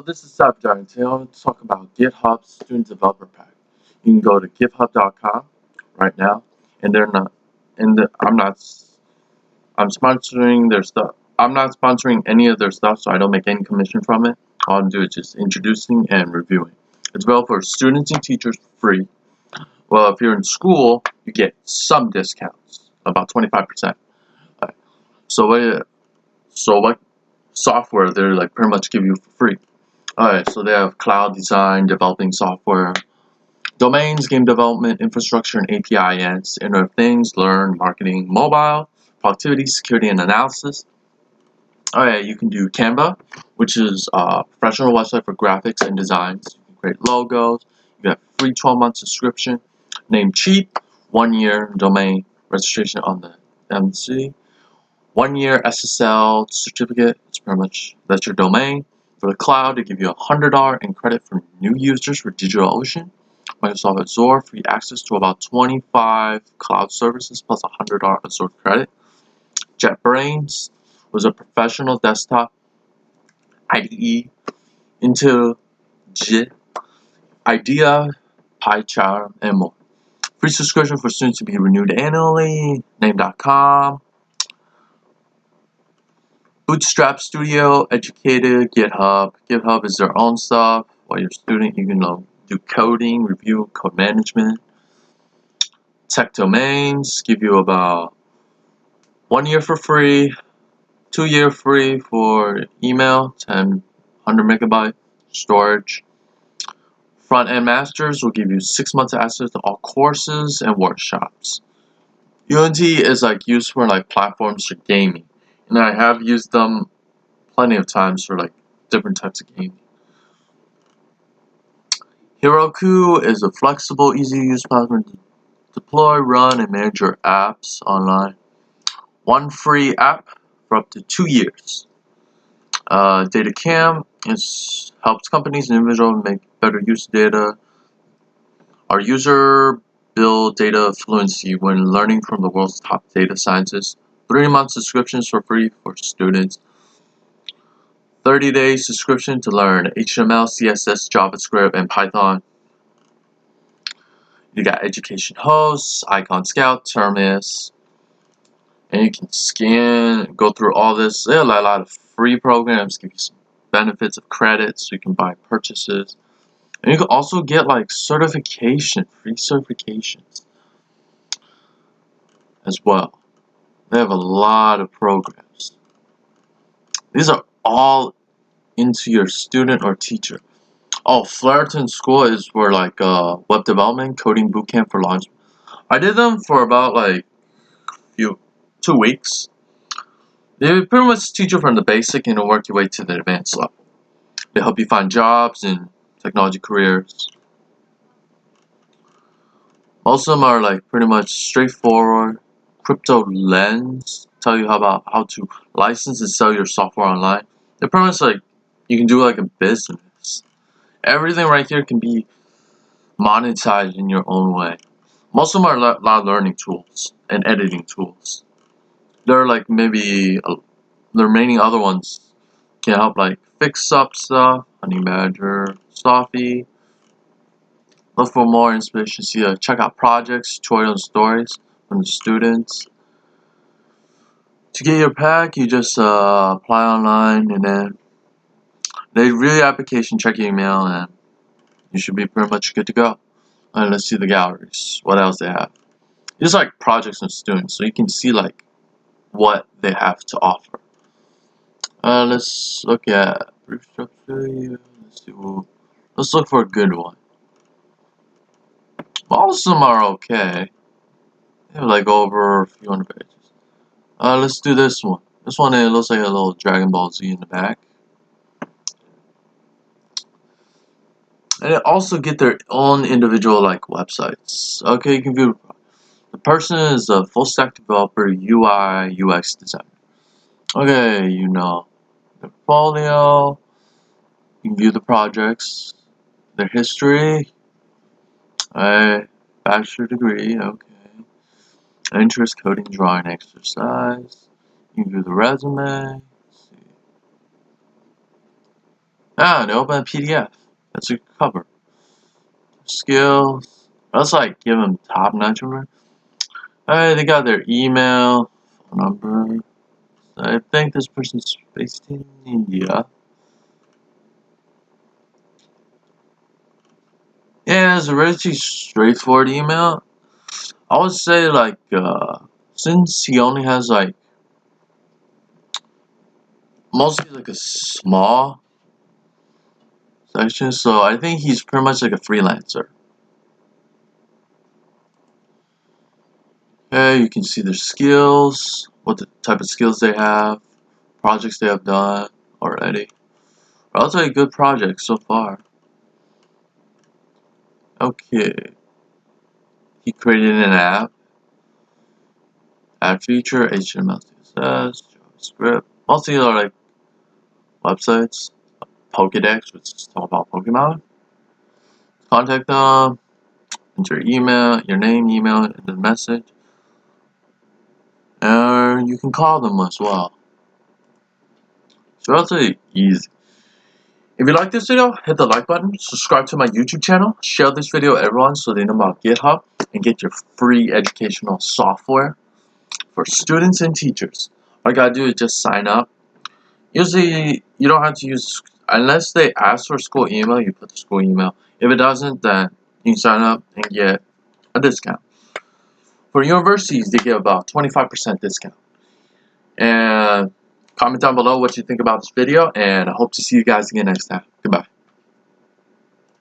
this is Cybersecurity. Today I'm going to talk about GitHub Student Developer Pack. You can go to github.com right now, and I'm sponsoring their stuff. I'm not sponsoring any of their stuff, so I don't make any commission from it. All I'm doing is just introducing and reviewing. It's available for students and teachers for free. Well, if you're in school, you get some discounts, about 25%. So what software they're like pretty much give you for free? Alright, so they have cloud design, developing software, domains, game development, infrastructure, and API ends, Internet of Things, learn, marketing, mobile, productivity, security, and analysis. Alright, you can do Canva, which is a professional website for graphics and designs. You can create logos. You get free 12-month subscription. Namecheap, 1 year domain registration on the MC. 1 year SSL certificate. It's pretty much that's your domain. For the cloud, they give you $100 in credit for new users for DigitalOcean. Microsoft Azure, free access to about 25 cloud services plus $100 Azure credit. JetBrains was a professional desktop IDE into JIT, IDEA, PyCharm, and more. Free subscription for students to be renewed annually. Name.com. Bootstrap Studio, Educated, GitHub. GitHub is their own stuff. While you're a student, you can do coding, review, code management. Tech Domains give you about 1 year for free, 2 year free for email, 100 megabyte storage. Front End Masters will give you 6 months access to all courses and workshops. Unity is like used for like platforms for gaming. And I have used them plenty of times for like different types of gaming. Heroku is a flexible, easy-to-use platform to deploy, run, and manage your apps online. One free app for up to 2 years. DataCam helps companies and individuals make better use of data. Our user build data fluency when learning from the world's top data scientists. 3-month subscriptions for free for students. 30-day subscription to learn HTML, CSS, JavaScript, and Python. You got Education Hosts, Icon Scout, Terminus, and you can scan, go through all this. There are a lot of free programs, give you some benefits of credits, so you can buy purchases. And you can also get like certification, free certifications as well. They have a lot of programs. These are all into your student or teacher. Oh, Fullerton School is for like web development, coding bootcamp for launch. I did them for about like 2 weeks. They pretty much teach you from the basic and work your way to the advanced level. They help you find jobs in technology careers. Most of them are like pretty much straightforward. Crypto Lens tell you how to license and sell your software online. They're pretty much like you can do like a business. Everything right here can be monetized in your own way. Most of them are a lot of learning tools and editing tools. There are like maybe the remaining other ones can help like fix up stuff. Honey Badger, Softy. Look for more inspiration. Check out projects, tutorials, and stories from the students. To get your pack, you just apply online, and then they read the application, check your email, and you should be pretty much good to go. Alright, let's see the galleries. What else they have? It's like projects and students, so you can see like what they have to offer. Let's look at brief structure. Let's look for a good one. Most of them are okay. They have like over a few hundred pages. Let's do this one. This one, it looks like a little Dragon Ball Z in the back. And they also get their own individual like websites. Okay, you can view the person is a full stack developer, UI, UX designer. Okay, you know their portfolio. You can view the projects, their history. Bachelor degree, okay. Interest, coding, drawing, exercise. You can view the resume. Let's see. Ah, they open a PDF. That's a cover. Skills. Let's like give them top notch over. Alright, they got their email, phone number. I think this person's based in India. Yeah, it's a really straightforward email. I would say like since he only has like mostly like a small section, so I think he's pretty much like a freelancer. Okay, you can see their skills, what the type of skills they have, projects they have done already. Relatively good projects so far. Okay. He created an app feature, HTML, CSS, JavaScript. Mostly are like websites. Pokédex, which is all about Pokemon. Contact them, enter your email, your name, email, and the message. Or you can call them as well. It's relatively easy. If you like this video, hit the like button, subscribe to my YouTube channel, share this video with everyone so they know about GitHub, and get your free educational software for students and teachers. All you gotta do is just sign up. Usually, you don't have to use, unless they ask for school email, you put the school email. If it doesn't, then you can sign up and get a discount. For universities, they get about 25% discount. And comment down below what you think about this video, and I hope to see you guys again next time. Goodbye.